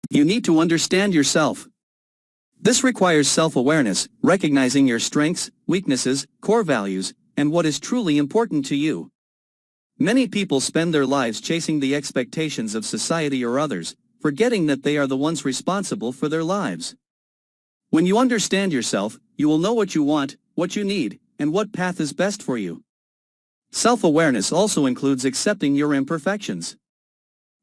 You need to understand yourself. This requires self-awareness, recognizing your strengths, weaknesses, core values, and what is truly important to you. Many people spend their lives chasing the expectations of society or others, forgetting that they are the ones responsible for their lives. When you understand yourself, you will know what you want, what you need, and what path is best for you. Self-awareness also includes accepting your imperfections.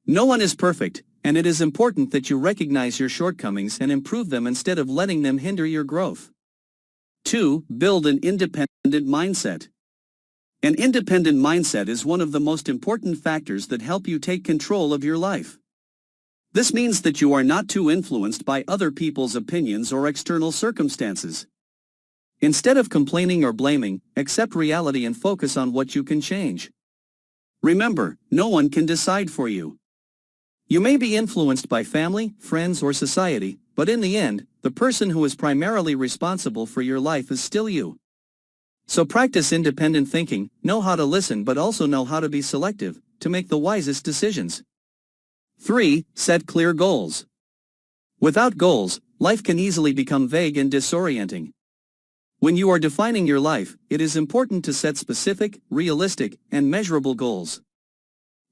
No one is perfect, and it is important that you recognize your shortcomings and improve them instead of letting them hinder your growth. 2. Build an independent mindset. An independent mindset is one of the most important factors that help you take control of your life. This means that you are not too influenced by other people's opinions or external circumstances. Instead of complaining or blaming, accept reality and focus on what you can change. Remember, no one can decide for you. You may be influenced by family, friends, or society, but in the end, the person who is primarily responsible for your life is still you. So practice independent thinking, know how to listen but also know how to be selective, to make the wisest decisions. 3. Set clear goals. Without goals, life can easily become vague and disorienting. When you are defining your life, it is important to set specific, realistic, and measurable goals.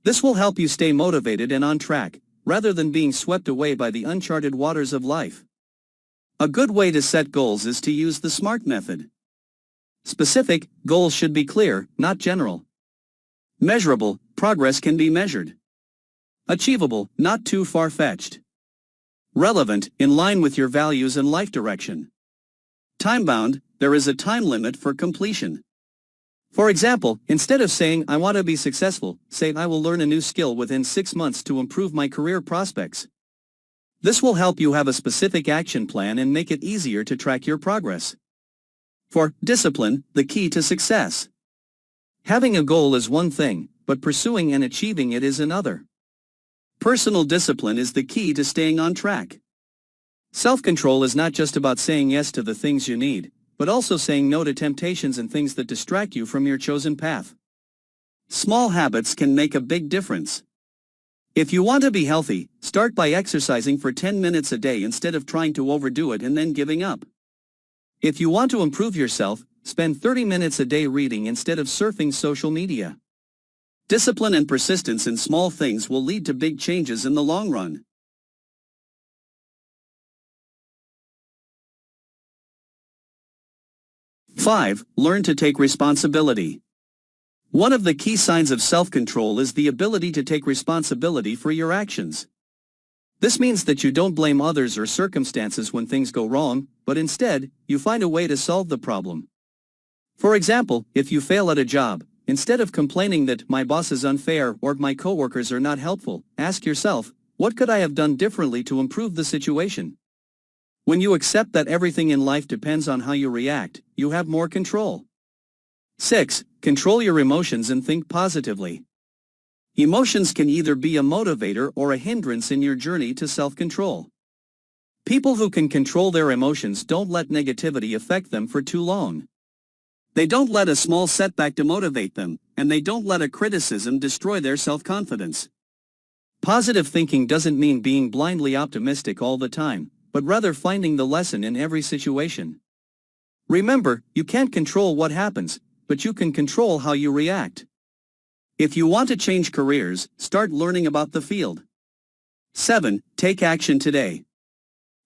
This will help you stay motivated and on track, rather than being swept away by the uncharted waters of life. A good way to set goals is to use the SMART method. Specific, goals should be clear, not general. Measurable, progress can be measured. Achievable, not too far-fetched. Relevant, in line with your values and life direction. Time-bound, there is a time limit for completion. For example, instead of saying, "I want to be successful," say, "I will learn a new skill within 6 months to improve my career prospects." This will help you have a specific action plan and make it easier to track your progress. 4. Discipline, the key to success. Having a goal is one thing, but pursuing and achieving it is another. Personal discipline is the key to staying on track. Self-control is not just about saying yes to the things you need, but also saying no to temptations and things that distract you from your chosen path. Small habits can make a big difference. If you want to be healthy, start by exercising for 10 minutes a day instead of trying to overdo it and then giving up. If you want to improve yourself, spend 30 minutes a day reading instead of surfing social media. Discipline and persistence in small things will lead to big changes in the long run. 5. Learn to take responsibility. One of the key signs of self-control is the ability to take responsibility for your actions. This means that you don't blame others or circumstances when things go wrong, but instead, you find a way to solve the problem. For example, if you fail at a job, instead of complaining that "my boss is unfair" or "my coworkers are not helpful," ask yourself, "What could I have done differently to improve the situation?" When you accept that everything in life depends on how you react, you have more control. 6. Control your emotions and think positively. Emotions can either be a motivator or a hindrance in your journey to self-control. People who can control their emotions don't let negativity affect them for too long. They don't let a small setback demotivate them, and they don't let a criticism destroy their self-confidence. Positive thinking doesn't mean being blindly optimistic all the time, but rather finding the lesson in every situation. Remember, you can't control what happens, but you can control how you react. If you want to change careers, start learning about the field. 7. Take action today.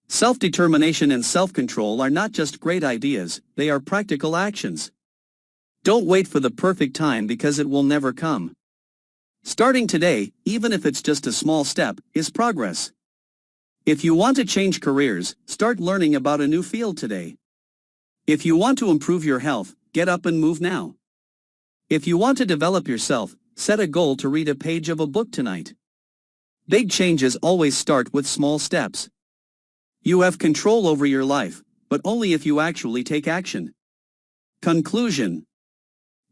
Self-determination and self-control are not just great ideas, they are practical actions. Don't wait for the perfect time because it will never come. Starting today, even if it's just a small step, is progress. If you want to change careers, start learning about a new field today. If you want to improve your health, get up and move now. If you want to develop yourself, set a goal to read a page of a book tonight. Big changes always start with small steps. You have control over your life, but only if you actually take action. Conclusion.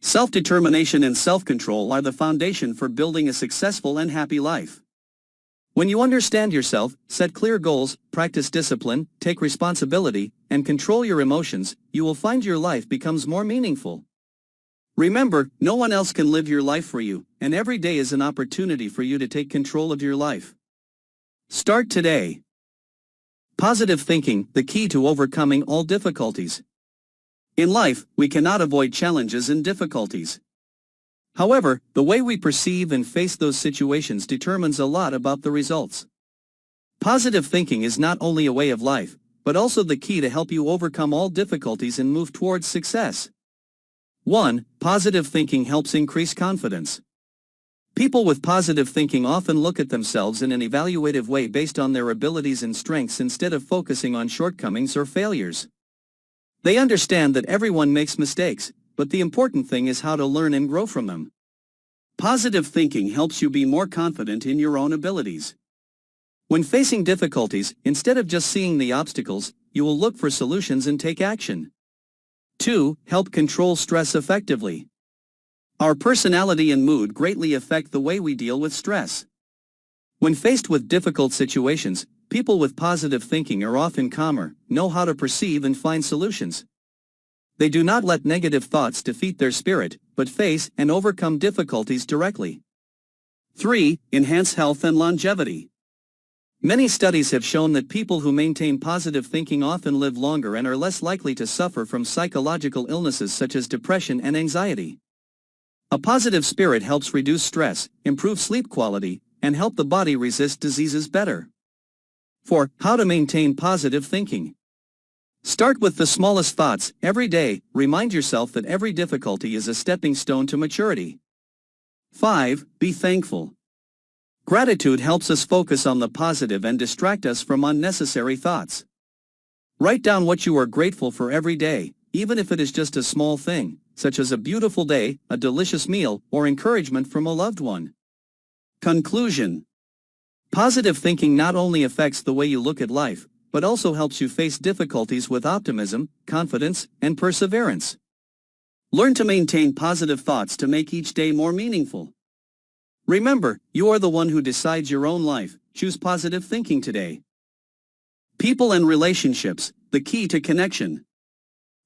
Self-determination and self-control are the foundation for building a successful and happy life. When you understand yourself, set clear goals, practice discipline, take responsibility, and control your emotions, you will find your life becomes more meaningful. Remember, no one else can live your life for you, and every day is an opportunity for you to take control of your life. Start today. Positive thinking, the key to overcoming all difficulties. In life, we cannot avoid challenges and difficulties. However, the way we perceive and face those situations determines a lot about the results. Positive thinking is not only a way of life, but also the key to help you overcome all difficulties and move towards success. 1. Positive thinking helps increase confidence. People with positive thinking often look at themselves in an evaluative way based on their abilities and strengths instead of focusing on shortcomings or failures. They understand that everyone makes mistakes, but the important thing is how to learn and grow from them. Positive thinking helps you be more confident in your own abilities. When facing difficulties, instead of just seeing the obstacles, you will look for solutions and take action. 2. Help control stress effectively. Our personality and mood greatly affect the way we deal with stress. When faced with difficult situations, people with positive thinking are often calmer, know how to perceive and find solutions. They do not let negative thoughts defeat their spirit, but face and overcome difficulties directly. 3. Enhance health and longevity. Many studies have shown that people who maintain positive thinking often live longer and are less likely to suffer from psychological illnesses such as depression and anxiety. A positive spirit helps reduce stress, improve sleep quality, and help the body resist diseases better. 4. How to maintain positive thinking. Start with the smallest thoughts. Every day, remind yourself that every difficulty is a stepping stone to maturity. 5. Be thankful. Gratitude helps us focus on the positive and distract us from unnecessary thoughts. Write down what you are grateful for every day, even if it is just a small thing, such as a beautiful day, a delicious meal, or encouragement from a loved one. Conclusion. Positive thinking not only affects the way you look at life, but also helps you face difficulties with optimism, confidence, and perseverance. Learn to maintain positive thoughts to make each day more meaningful. Remember, you are the one who decides your own life. Choose positive thinking today. People and relationships, the key to connection.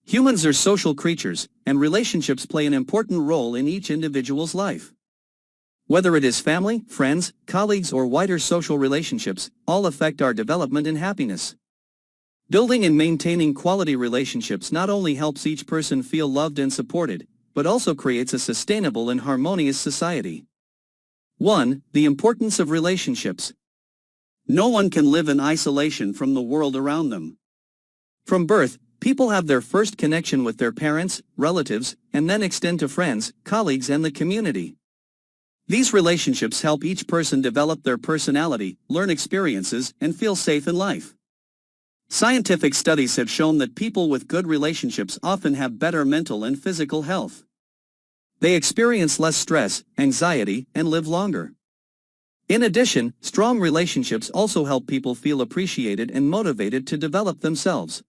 Humans are social creatures, and relationships play an important role in each individual's life. Whether it is family, friends, colleagues, or wider social relationships, all affect our development and happiness. Building and maintaining quality relationships not only helps each person feel loved and supported, but also creates a sustainable and harmonious society. 1. The importance of relationships. No one can live in isolation from the world around them. From birth, people have their first connection with their parents, relatives, and then extend to friends, colleagues, and the community. These relationships help each person develop their personality, learn experiences, and feel safe in life. Scientific studies have shown that people with good relationships often have better mental and physical health. They experience less stress, anxiety, and live longer. In addition, strong relationships also help people feel appreciated and motivated to develop themselves.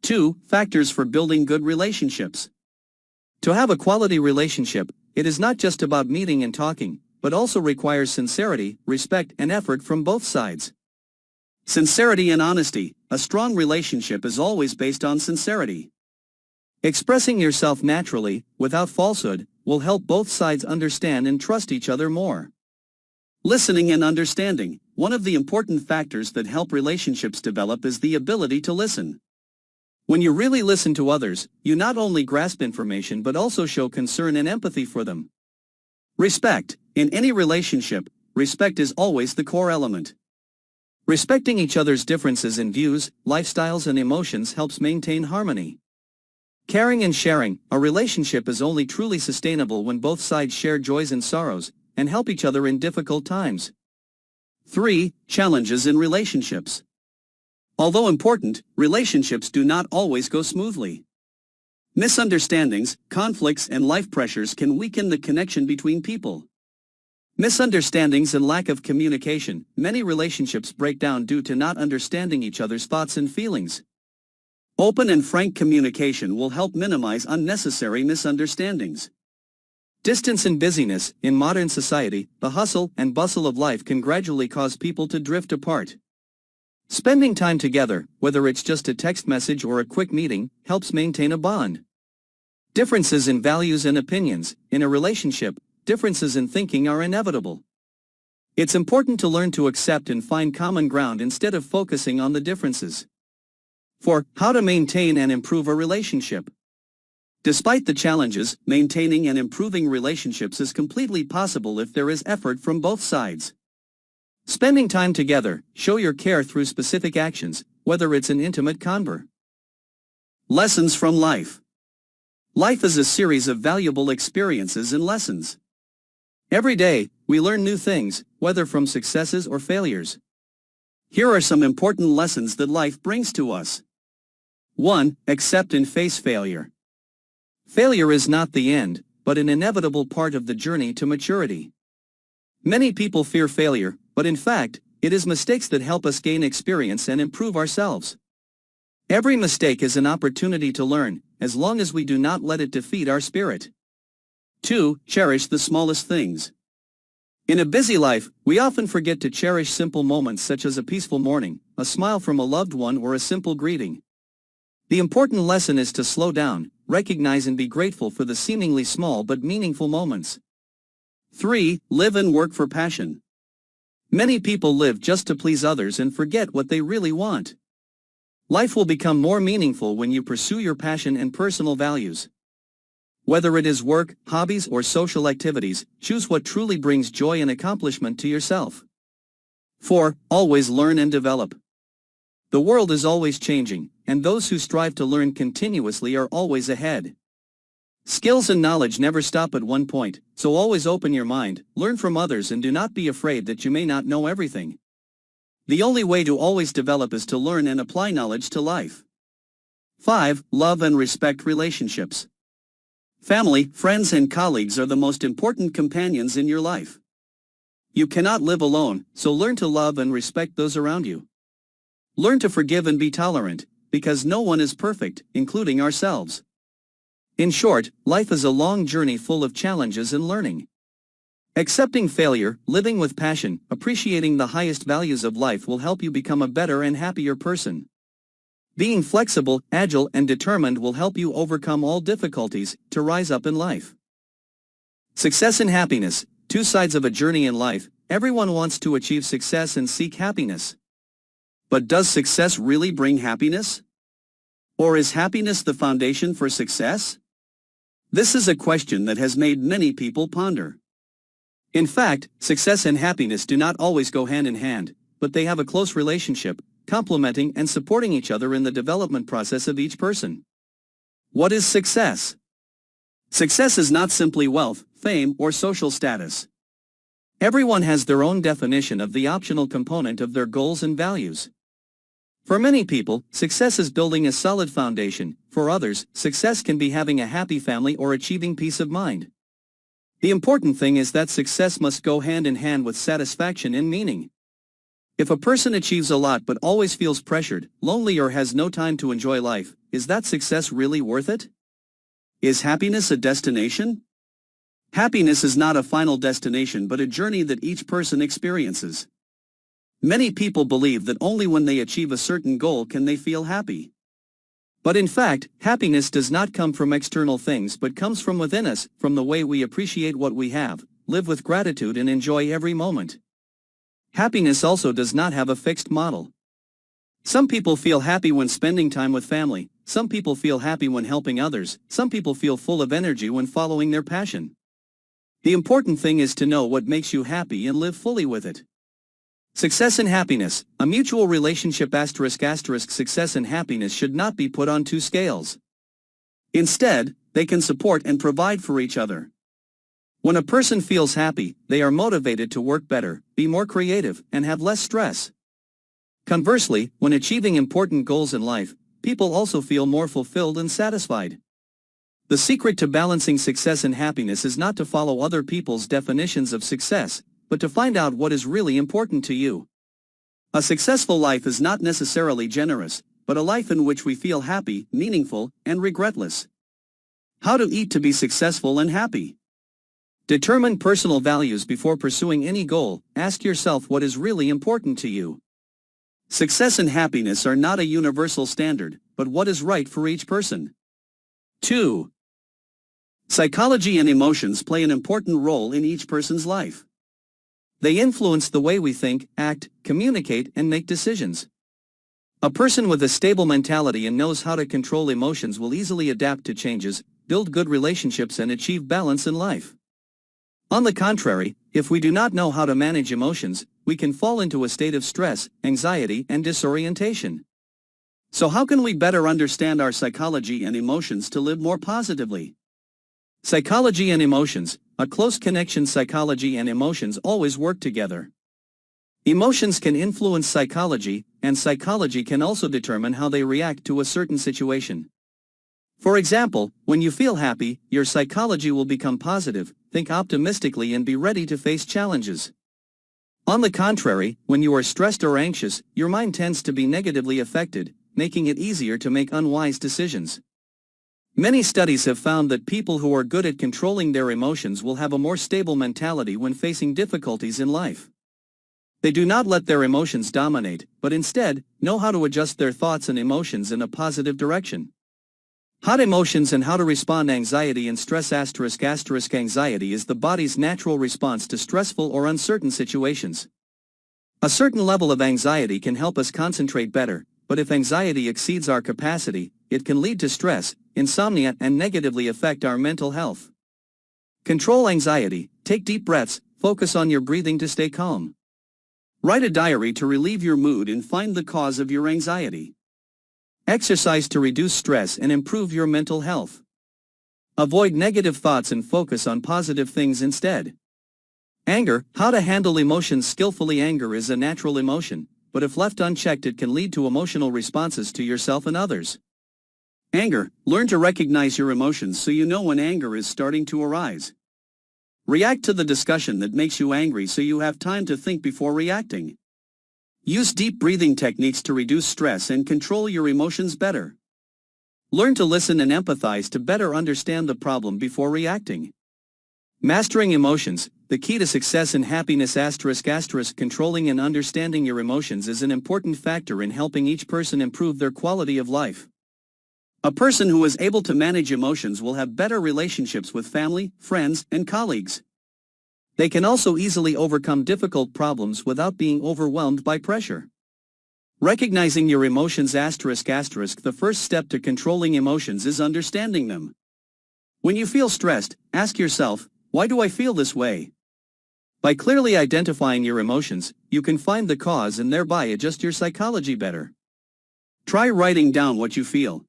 2. Factors for building good relationships. To have a quality relationship, it is not just about meeting and talking, but also requires sincerity, respect, and effort from both sides. Sincerity and honesty. A strong relationship is always based on sincerity. Expressing yourself naturally, without falsehood, will help both sides understand and trust each other more. Listening and understanding. One of the important factors that help relationships develop is the ability to listen. When you really listen to others, you not only grasp information but also show concern and empathy for them. Respect. In any relationship, respect is always the core element. Respecting each other's differences in views, lifestyles, and emotions helps maintain harmony. Caring and sharing. A relationship is only truly sustainable when both sides share joys and sorrows, and help each other in difficult times. 3. Challenges in relationships. Although important, relationships do not always go smoothly. Misunderstandings, conflicts, and life pressures can weaken the connection between people. Misunderstandings and lack of communication. Many relationships break down due to not understanding each other's thoughts and feelings. Open and frank communication will help minimize unnecessary misunderstandings. Distance and busyness. In modern society, the hustle and bustle of life can gradually cause people to drift apart. Spending time together, whether it's just a text message or a quick meeting, helps maintain a bond. Differences in values and opinions. In a relationship, differences in thinking are inevitable. It's important to learn to accept and find common ground instead of focusing on the differences. 4. How to maintain and improve a relationship. Despite the challenges, maintaining and improving relationships is completely possible if there is effort from both sides. Spending time together, show your care through specific actions, whether it's an intimate conver. Lessons from life. Life is a series of valuable experiences and lessons. Every day, we learn new things, whether from successes or failures. Here are some important lessons that life brings to us. 1. Accept and face failure. Failure is not the end, but an inevitable part of the journey to maturity. Many people fear failure, but in fact, it is mistakes that help us gain experience and improve ourselves. Every mistake is an opportunity to learn, as long as we do not let it defeat our spirit. 2. Cherish the smallest things. In a busy life, we often forget to cherish simple moments such as a peaceful morning, a smile from a loved one, or a simple greeting. The important lesson is to slow down, recognize and be grateful for the seemingly small but meaningful moments. 3. Live and work for passion. Many people live just to please others and forget what they really want. Life will become more meaningful when you pursue your passion and personal values. Whether it is work, hobbies, or social activities, choose what truly brings joy and accomplishment to yourself. 4. Always learn and develop. The world is always changing, and those who strive to learn continuously are always ahead. Skills and knowledge never stop at one point, so always open your mind, learn from others, and do not be afraid that you may not know everything. The only way to always develop is to learn and apply knowledge to life. 5. Love and respect relationships. Family, friends, and colleagues are the most important companions in your life. You cannot live alone, so learn to love and respect those around you. Learn to forgive and be tolerant, because no one is perfect, including ourselves. In short, life is a long journey full of challenges and learning. Accepting failure, living with passion, appreciating the highest values of life will help you become a better and happier person. Being flexible, agile, and determined will help you overcome all difficulties to rise up in life. Success and happiness, two sides of a journey in life. Everyone wants to achieve success and seek happiness. But does success really bring happiness? Or is happiness the foundation for success? This is a question that has made many people ponder. In fact, success and happiness do not always go hand in hand, but they have a close relationship, complementing and supporting each other in the development process of each person. What is success? Success is not simply wealth, fame, or social status. Everyone has their own definition of the optional component of their goals and values. For many people, success is building a solid foundation. For others, success can be having a happy family or achieving peace of mind. The important thing is that success must go hand in hand with satisfaction and meaning. If a person achieves a lot but always feels pressured, lonely, or has no time to enjoy life, is that success really worth it? Is happiness a destination? Happiness is not a final destination but a journey that each person experiences. Many people believe that only when they achieve a certain goal can they feel happy. But in fact, happiness does not come from external things but comes from within us, from the way we appreciate what we have, live with gratitude, and enjoy every moment. Happiness also does not have a fixed model. Some people feel happy when spending time with family, some people feel happy when helping others, some people feel full of energy when following their passion. The important thing is to know what makes you happy and live fully with it. Success and happiness, a mutual relationship. Success and happiness should not be put on two scales. Instead, they can support and provide for each other. When a person feels happy, they are motivated to work better, be more creative, and have less stress. Conversely, when achieving important goals in life, people also feel more fulfilled and satisfied. The secret to balancing success and happiness is not to follow other people's definitions of success, but to find out what is really important to you. A successful life is not necessarily generous, but a life in which we feel happy, meaningful, and regretless. How to eat to be successful and happy. Determine personal values before pursuing any goal. Ask yourself what is really important to you. Success and happiness are not a universal standard, but what is right for each person. 2. Psychology and emotions play an important role in each person's life. They influence the way we think, act, communicate, and make decisions. A person with a stable mentality and knows how to control emotions will easily adapt to changes, build good relationships, and achieve balance in life. On the contrary, if we do not know how to manage emotions, we can fall into a state of stress, anxiety, and disorientation. So how can we better understand our psychology and emotions to live more positively? Psychology and emotions, a close connection. Psychology and emotions always work together. Emotions can influence psychology, and psychology can also determine how they react to a certain situation. For example, when you feel happy, your psychology will become positive, think optimistically, and be ready to face challenges. On the contrary, when you are stressed or anxious, your mind tends to be negatively affected, making it easier to make unwise decisions. Many studies have found that people who are good at controlling their emotions will have a more stable mentality when facing difficulties in life. They do not let their emotions dominate, but instead, know how to adjust their thoughts and emotions in a positive direction. Hot emotions and how to respond. Anxiety and stress. Anxiety is the body's natural response to stressful or uncertain situations. A certain level of anxiety can help us concentrate better, but if anxiety exceeds our capacity, it can lead to stress, insomnia, and negatively affect our mental health. Control anxiety. Take deep breaths, focus on your breathing to stay calm. Write a diary to relieve your mood and find the cause of your anxiety. Exercise to reduce stress and improve your mental health. Avoid negative thoughts and focus on positive things instead. Anger, how to handle emotions skillfully. Anger is a natural emotion, but if left unchecked it can lead to emotional responses to yourself and others. Anger, learn to recognize your emotions so you know when anger is starting to arise. React to the discussion that makes you angry so you have time to think before reacting. Use deep breathing techniques to reduce stress and control your emotions better. Learn to listen and empathize to better understand the problem before reacting. Mastering emotions, the key to success and happiness. Controlling and understanding your emotions is an important factor in helping each person improve their quality of life. A person who is able to manage emotions will have better relationships with family, friends, and colleagues. They can also easily overcome difficult problems without being overwhelmed by pressure. Recognizing your emotions. The first step to controlling emotions is understanding them. When you feel stressed, ask yourself, why do I feel this way? By clearly identifying your emotions, you can find the cause and thereby adjust your psychology better. Try writing down what you feel.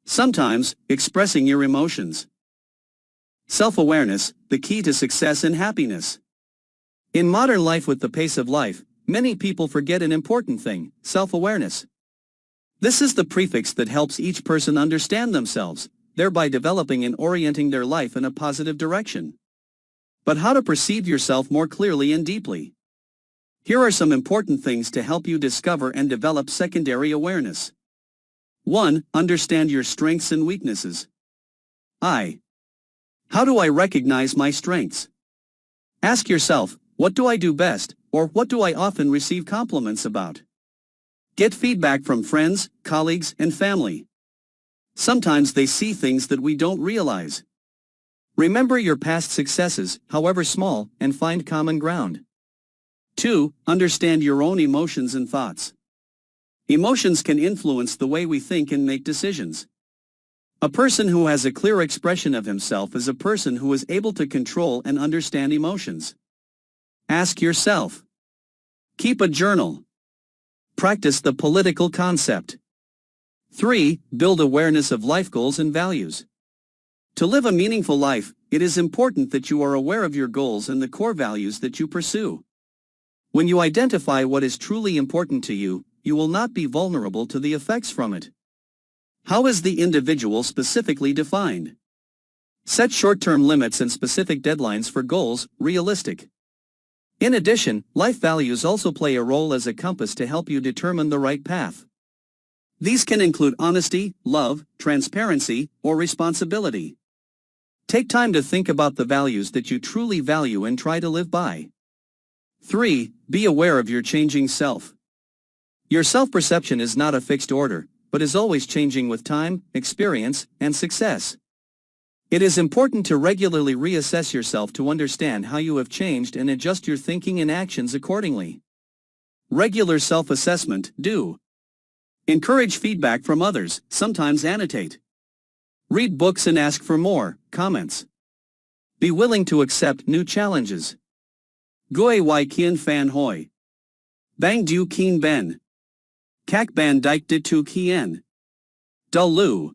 Sometimes, expressing your emotions. Self-awareness, the key to success and happiness. In modern life, with the pace of life, many people forget an important thing: self-awareness. This is the prefix that helps each person understand themselves, thereby developing and orienting their life in a positive direction. But how to perceive yourself more clearly and deeply? Here are some important things to help you discover and develop secondary awareness. 1. Understand your strengths and weaknesses. How do I recognize my strengths? Ask yourself, what do I do best, or what do I often receive compliments about? Get feedback from friends, colleagues, and family. Sometimes they see things that we don't realize. Remember your past successes, however small, and find common ground. 2. Understand your own emotions and thoughts. Emotions can influence the way we think and make decisions. A person who has a clear expression of himself is a person who is able to control and understand emotions. Ask yourself. Keep a journal. Practice the political concept. 3. Build awareness of life goals and values. To live a meaningful life, it is important that you are aware of your goals and the core values that you pursue. When you identify what is truly important to you, you will not be vulnerable to the effects from it. How is the individual specifically defined? Set short-term limits and specific deadlines for goals, realistic. In addition, life values also play a role as a compass to help you determine the right path. These can include honesty, love, transparency, or responsibility. Take time to think about the values that you truly value and try to live by. 3. Be aware of your changing self. Your self-perception is not a fixed order, but is always changing with time, experience, and success. It is important to regularly reassess yourself to understand how you have changed and adjust your thinking and actions accordingly. Regular self-assessment, do. Encourage feedback from others, sometimes annotate. Read books and ask for more comments. Be willing to accept new challenges. Goi y kien fan hoi. Bang du kien ben. Kak ban dike de tu kien. Dul lu.